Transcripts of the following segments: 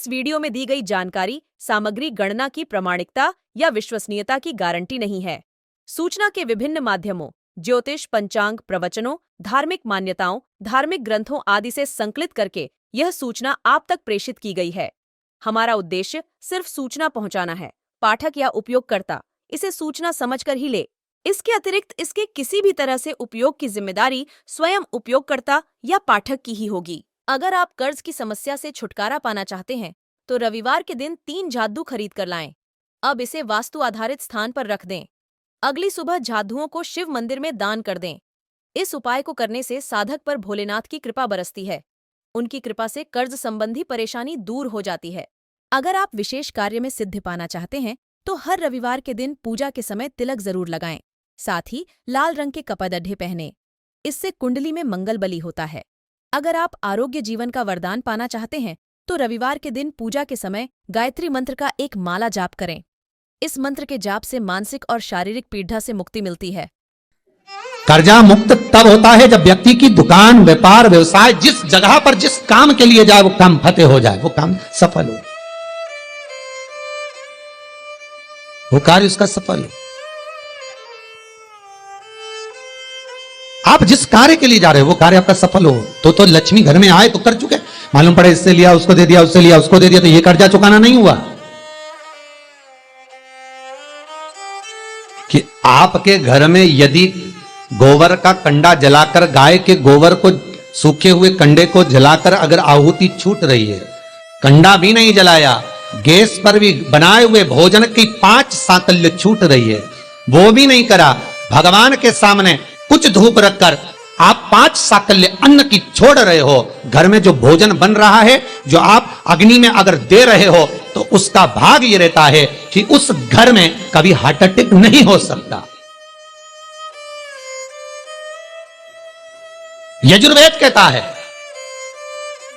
इस वीडियो में दी गई जानकारी सामग्री गणना की प्रामाणिकता या विश्वसनीयता की गारंटी नहीं है। सूचना के विभिन्न माध्यमों ज्योतिष, पंचांग, प्रवचनों, धार्मिक मान्यताओं, धार्मिक ग्रंथों आदि से संकलित करके यह सूचना आप तक प्रेषित की गई है। हमारा उद्देश्य सिर्फ सूचना पहुंचाना है। पाठक या उपयोगकर्ता इसे सूचना समझकर ही ले। इसके अतिरिक्त इसके किसी भी तरह से उपयोग की जिम्मेदारी स्वयं उपयोगकर्ता या पाठक की ही होगी। अगर आप कर्ज की समस्या से छुटकारा पाना चाहते हैं तो रविवार के दिन 3 जादू खरीद कर लाएं। अब इसे वास्तु आधारित स्थान पर रख दें। अगली सुबह जादुओं को शिव मंदिर में दान कर दें। इस उपाय को करने से साधक पर भोलेनाथ की कृपा बरसती है। उनकी कृपा से कर्ज संबंधी परेशानी दूर हो जाती है। अगर आप विशेष कार्य में सिद्धि पाना चाहते हैं तो हर रविवार के दिन पूजा के समय तिलक जरूर लगाएं। साथ ही लाल रंग के कपड़े पहनें। इससे कुंडली में मंगल बली होता है। अगर आप आरोग्य जीवन का वरदान पाना चाहते हैं तो रविवार के दिन पूजा के समय गायत्री मंत्र का एक माला जाप करें। इस मंत्र के जाप से मानसिक और शारीरिक पीड़ा से मुक्ति मिलती है। कर्जा मुक्त तब होता है जब व्यक्ति की दुकान, व्यापार, व्यवसाय जिस जगह पर जिस काम के लिए जाए वो काम फतेह हो जाए, वो काम सफल हो, वो कार्य उसका सफल हो। आप जिस कार्य के लिए जा रहे हो वो कार्य आपका सफल हो तो लक्ष्मी घर में आए तो कर चुके। मालूम पड़े इससे लिया, उसको दे दिया, उससे लिया, उसको दे दिया, तो ये कर्जा चुकाना नहीं हुआ। कि आपके घर में यदि गोबर का कंडा जलाकर, गाय के गोबर को, सूखे हुए कंडे को जलाकर अगर आहुति छूट रही है, कंडा भी नहीं जलाया, गैस पर भी बनाए हुए भोजन की 5 साकल्य छूट रही है, वो भी नहीं करा, भगवान के सामने कुछ धूप रखकर आप 5 साकल्य अन्न की छोड़ रहे हो, घर में जो भोजन बन रहा है, जो आप अग्नि में अगर दे रहे हो, तो उसका भाग ये रहता है कि उस घर में कभी हार्ट अटैक नहीं हो सकता। यजुर्वेद कहता है,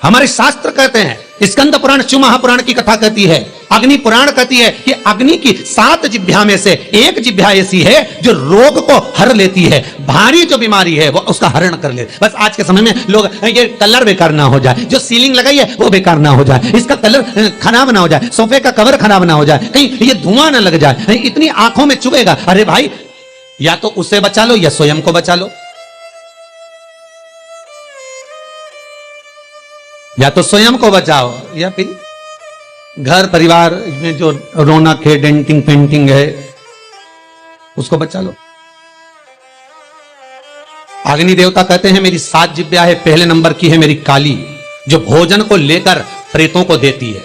हमारे शास्त्र कहते हैं, स्कंद पुराण, शिव महापुराण की कथा कहती है, अग्नि पुराण कहती है कि अग्नि की 7 जिह्वा में से एक जिह्वा ऐसी है जो रोग को हर लेती है, भारी जो बीमारी है वो उसका हरण कर ले। बस आज के समय में लोग ये कलर बेकार ना हो जाए, जो सीलिंग लगाई है वो बेकार ना हो जाए, इसका कलर खराब ना हो जाए, सोफे का कवर खराब ना हो जाए, कहीं ये धुआं ना लग जाए, कहीं इतनी आंखों में चुभेगा। अरे भाई, या तो उसे बचा लो या स्वयं को बचा लो, या तो स्वयं को बचाओ या फिर घर परिवार में जो रौनक है, डेंटिंग पेंटिंग है, उसको बचा लो। अग्नि देवता कहते हैं मेरी 7 जिह्वा है, पहले नंबर की है मेरी काली, जो भोजन को लेकर प्रेतों को देती है।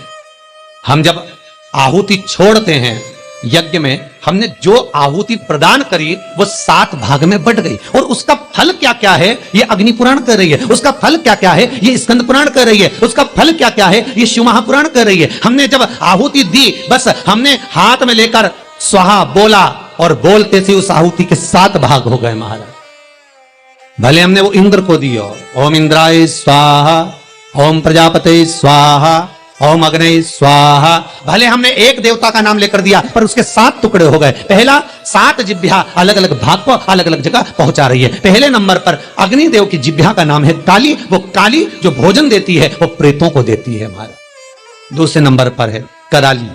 हम जब आहुति छोड़ते हैं यज्ञ में, हमने जो आहुति प्रदान करी वो 7 भाग में बट गई, और उसका फल क्या क्या है ये अग्नि पुराण कह रही है, उसका फल क्या क्या है ये स्कंद पुराण कह रही है, उसका फल क्या क्या है ये शिव महापुराण कह रही है। हमने जब आहुति दी, बस हमने हाथ में लेकर स्वाहा बोला और बोलते से उस आहुति के 7 भाग हो गए महाराज। भले हमने वो इंद्र को दी हो, ओम इंद्राय स्वाहा, ओम प्रजापते स्वाहा, ओम अग्नि स्वाहा, भले हमने एक देवता का नाम लेकर दिया पर उसके 7 टुकड़े हो गए। पहला 7 जिह्वा अलग अलग भाग को अलग अलग जगह पहुंचा रही है। पहले नंबर पर अग्निदेव की जिह्वा का नाम है काली, वो काली जो भोजन देती है वो प्रेतों को देती है हमारा। दूसरे नंबर पर है कराली।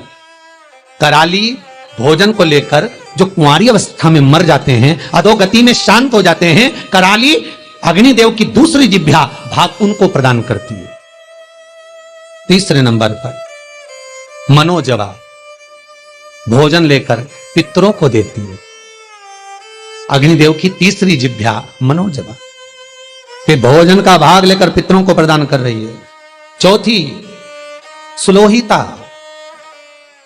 कराली भोजन को लेकर जो कुंवारी अवस्था में मर जाते हैं, अधोगति में शांत हो जाते हैं, कराली अग्निदेव की दूसरी जिह्वा भाग उनको प्रदान करती है। तीसरे नंबर पर मनोजवा भोजन लेकर पितरों को देती है। अग्निदेव की तीसरी जिह्वा मनोजवा, फिर भोजन का भाग लेकर पितरों को प्रदान कर रही है। चौथी सुलोहिता,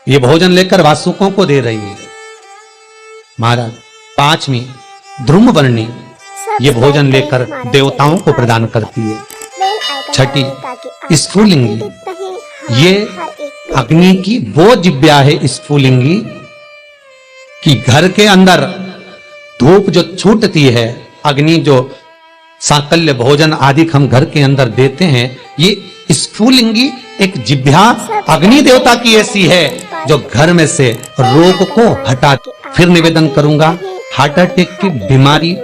ये भोजन लेकर वासुकों को दे रही है महाराज। 5वीं ध्रुमवर्णी, ये भोजन लेकर देवताओं को प्रदान करती है। 6ठी स्फुलिंगी, ये अग्नि की वो जिह्वा है स्फुलिंगी कि घर के अंदर धूप जो छूटती है, अग्नि जो साकल्य भोजन आदि हम घर के अंदर देते हैं, ये स्फुलिंगी एक जिह्वा अग्नि देवता की ऐसी है जो घर में से रोग को हटा। फिर निवेदन करूंगा, हार्ट अटैक की बीमारी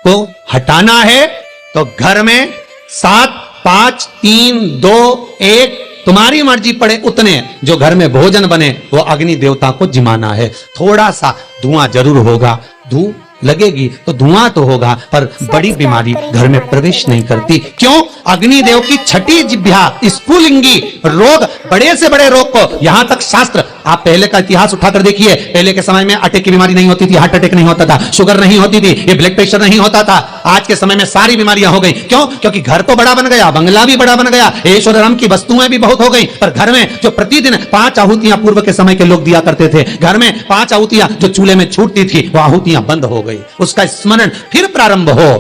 को हटाना है तो घर में 7, 5, 3, 2, 1 तुम्हारी मर्जी पड़े उतने जो घर में भोजन बने वो अग्नि देवता को जिमाना है। थोड़ा सा धुआं जरूर होगा, धूप लगेगी तो धुआं तो होगा, पर बड़ी बीमारी घर में प्रवेश नहीं करती। क्यों? अग्निदेव की छठी जिह्वा स्फुलिंगी रोग, बड़े से बड़े रोग को, यहां तक शास्त्र, आप पहले का इतिहास उठाकर देखिए, पहले के समय में अटैक की बीमारी नहीं होती थी, हार्ट अटैक नहीं होता था, शुगर नहीं होती थी, ये ब्लड प्रेशर नहीं होता था। आज के समय में सारी बीमारियां हो गई। क्यों? क्योंकि घर तो बड़ा बन गया, बंगला भी बड़ा बन गया, ऐश्वर्य राम की वस्तुएं भी बहुत हो गई, पर घर में जो प्रतिदिन 5 आहुतियां पूर्व के समय के लोग दिया करते थे, घर में 5 आहुतियां जो चूल्हे में छूटती थी वो आहुतियां बंद हो गई। उसका स्मरण फिर प्रारंभ हो,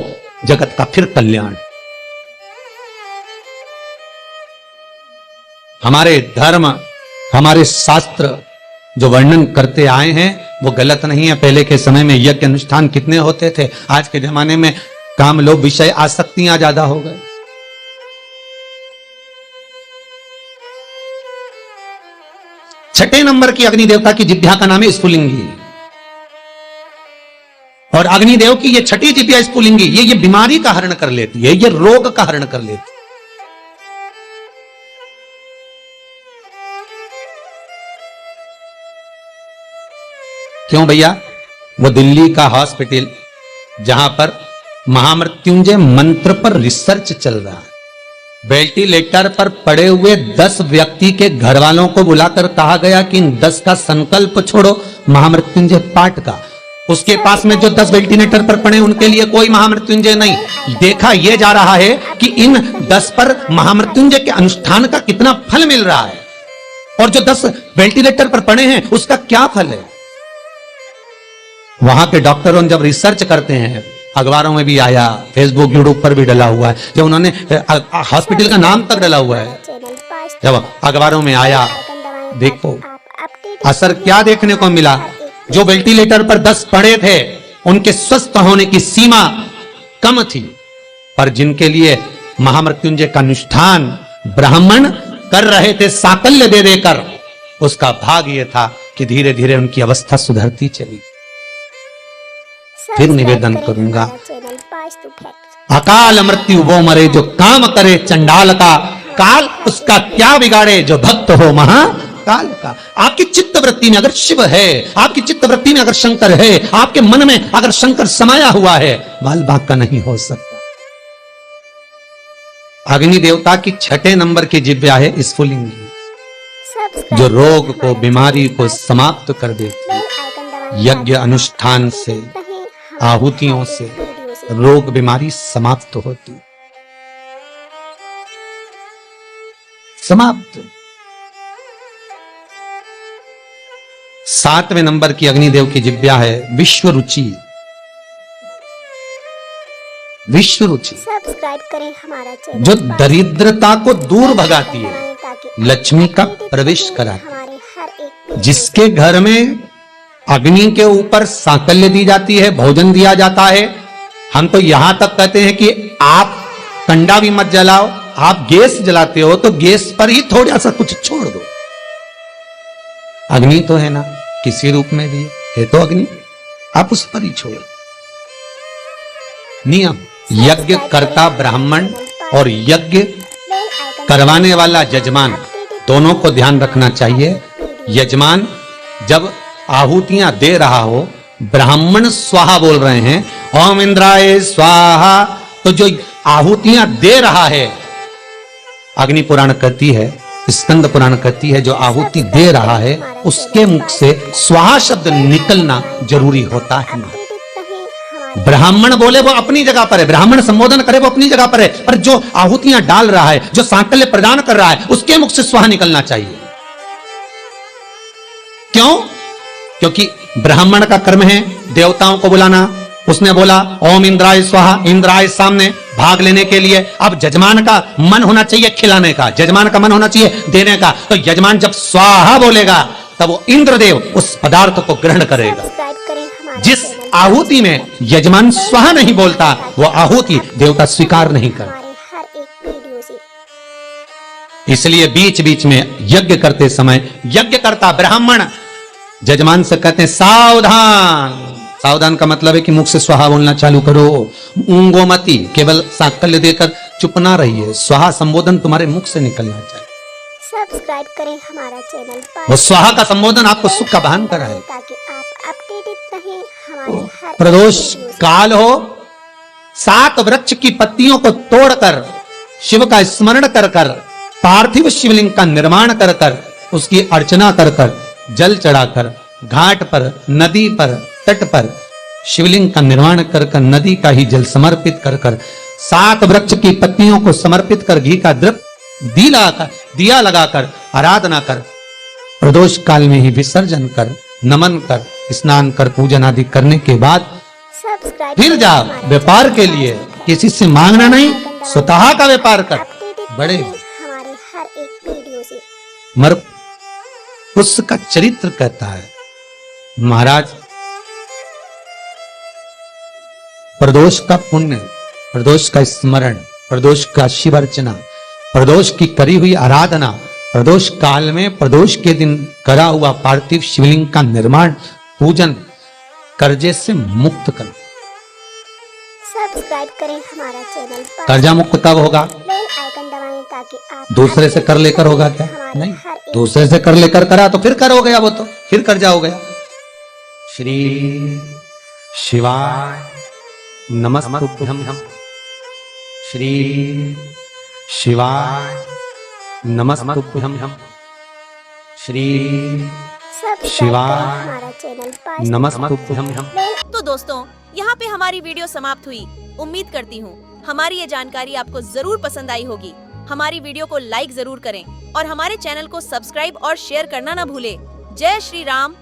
जगत का फिर कल्याण। हमारे धर्म, हमारे शास्त्र जो वर्णन करते आए हैं वो गलत नहीं है। पहले के समय में यज्ञ अनुष्ठान कितने होते थे, आज के जमाने में काम, लोभ, विषय, आसक्तियां ज्यादा हो गए। छठे नंबर की अग्नि देवता की जिह्वा का नाम है स्फुलिंगी, और अग्निदेव की ये छठी जिह्वा स्फुलिंगी ये बीमारी का हरण कर लेती है, ये रोग का हरण कर लेती है। क्यों भैया? वो दिल्ली का हॉस्पिटल जहां पर महामृत्युंजय मंत्र पर रिसर्च चल रहा है, वेंटिलेटर पर पड़े हुए 10 व्यक्ति के घर वालों को बुलाकर कहा गया कि इन 10 का संकल्प छोड़ो महामृत्युंजय पाठ का। उसके पास में जो 10 वेंटिलेटर पर पड़े उनके लिए कोई महामृत्युंजय नहीं। देखा यह जा रहा है कि इन 10 पर महामृत्युंजय के अनुष्ठान का कितना फल मिल रहा है, और जो 10 वेंटिलेटर पर पड़े हैं उसका क्या फल है। वहां के डॉक्टरों जब रिसर्च करते हैं, अखबारों में भी आया, फेसबुक यूट्यूब पर भी डला हुआ है, जब उन्होंने हॉस्पिटल का नाम तक डला हुआ है, जब अखबारों में आया, देखो असर क्या देखने को मिला। जो वेंटिलेटर पर 10 पड़े थे उनके स्वस्थ होने की सीमा कम थी, पर जिनके लिए महामृत्युंजय का अनुष्ठान ब्राह्मण कर रहे थे साकल्य दे देकर, उसका भाग यह था कि धीरे धीरे उनकी अवस्था सुधरती चली। फिर निवेदन करूंगा, अकाल मृत्यु वो मरे जो काम करे चंडाल का, काल उसका क्या बिगाड़े जो भक्त हो महाकाल का। आपकी चित्त वृत्ति में अगर शिव है, आपकी चित्त वृत्ति में अगर शंकर है, आपके मन में अगर शंकर समाया हुआ है, बाल बाग का नहीं हो सकता। अग्नि देवता की छठे नंबर की जिह्वा है स्फुलिंगी, जो रोग को, बीमारी को समाप्त कर देती है। यज्ञ अनुष्ठान से, आहुतियों से रोग बीमारी समाप्त होती, समाप्त। 7वें नंबर की अग्निदेव की जिह्वा है विश्व रुचि। विश्व रुचि सब्सक्राइब करें हमारा चैनल, जो दरिद्रता को दूर भगाती है, लक्ष्मी का प्रवेश कराती है। जिसके घर में अग्नि के ऊपर सांकल्य दी जाती है, भोजन दिया जाता है, हम तो यहां तक कहते हैं कि आप कंडा भी मत जलाओ, आप गैस जलाते हो तो गैस पर ही थोड़ा सा कुछ छोड़ दो। अग्नि तो है ना, किसी रूप में भी है तो अग्नि, आप उस पर ही छोड़ो। नियम, यज्ञ करता ब्राह्मण और यज्ञ करवाने वाला यजमान दोनों को ध्यान रखना चाहिए। यजमान जब आहुतियां दे रहा हो, ब्राह्मण स्वाहा बोल रहे हैं, ओम इंद्राय स्वाहा, तो जो आहुतियां दे रहा है, अग्नि पुराण कहती है, स्कंद पुराण कहती है, जो आहुति दे रहा है उसके मुख से स्वाहा शब्द निकलना जरूरी होता है। ब्राह्मण बोले वो अपनी जगह पर है, ब्राह्मण संबोधन करे वो अपनी जगह पर है, पर जो आहुतियां डाल रहा है, जो सांकल्य प्रदान कर रहा है, उसके मुख से स्वाहा निकलना चाहिए। क्यों? क्योंकि ब्राह्मण का कर्म है देवताओं को बुलाना। उसने बोला ओम इंद्राय स्वाहा, इंद्राय सामने भाग लेने के लिए। अब यजमान का मन होना चाहिए खिलाने का, यजमान का मन होना चाहिए देने का। तो यजमान जब स्वाहा बोलेगा तब वो इंद्रदेव उस पदार्थ को ग्रहण करेगा। जिस आहुति में यजमान स्वाहा नहीं बोलता, वो आहुति देवता स्वीकार नहीं करता। इसलिए बीच बीच में यज्ञ करते समय यज्ञ करता ब्राह्मण यजमान से कहते हैं सावधान। सावधान का मतलब है कि मुख से स्वाहा बोलना चालू करो, ऊंगो मती, केवल सांकल्य देकर चुप ना रहिए, स्वाहा संबोधन तुम्हारे मुख से निकलना चाहिए। सब्सक्राइब करें हमारा चैनल वो स्वाहा का संबोधन आपको सुख का बहन कराए। ताकि आप अपडेटेड रहें हमारे हर प्रदोष वीडियो से। काल हो, 7 वृक्ष की पत्तियों को तोड़कर शिव का स्मरण कर कर पार्थिव शिवलिंग का निर्माण कर कर उसकी अर्चना कर कर जल चढ़ाकर घाट पर, नदी पर, तट पर शिवलिंग का निर्माण कर कर नदी का ही जल समर्पित कर कर 7 वृक्ष की पत्तियों को समर्पित कर घी का द्रव दिया लगाकर आराधना कर प्रदोष काल में ही विसर्जन कर, नमन कर, स्नान कर, पूजन आदि करने के बाद सब्सक्राइब फिर करें जा हमारे व्यापार के चैनल लिए, पर। किसी से मांगना नहीं, स्वतः का व्यापार कर। अपडेटेड बड़े रहें हमारे हर एक वीडियो से। मर उसका चरित्र कहता है महाराज, प्रदोष का पुण्य, प्रदोष का स्मरण, प्रदोष का शिव अर्चना, प्रदोष की करी हुई आराधना, प्रदोष काल में प्रदोष के दिन करा हुआ पार्थिव शिवलिंग का निर्माण, पूजन कर्जे से मुक्त कर। सब्सक्राइब करें हमारा चैनल पर। कर्जा मुक्त कब होगा? बेल आइकन दबाएं ताकि आप दूसरे से कर लेकर होगा क्या? हमारे नहीं, हर एक दूसरे से कर लेकर करा तो फिर कर हो गया, वो तो फिर कर्जा हो गया। श्री शिवाय नमस्तुभ्यं, श्री शिवाय नमस्तुभ्यं, श्री सब्सक्राइब शिवाय करें हमारा चैनल पर। नमस्तुभ्यं। तो दोस्तों, यहाँ पे हमारी वीडियो समाप्त हुई। उम्मीद करती हूँ हमारी ये जानकारी आपको जरूर पसंद आई होगी। हमारी वीडियो को लाइक जरूर करें और हमारे चैनल को सब्सक्राइब और शेयर करना ना भूलें। जय श्री राम,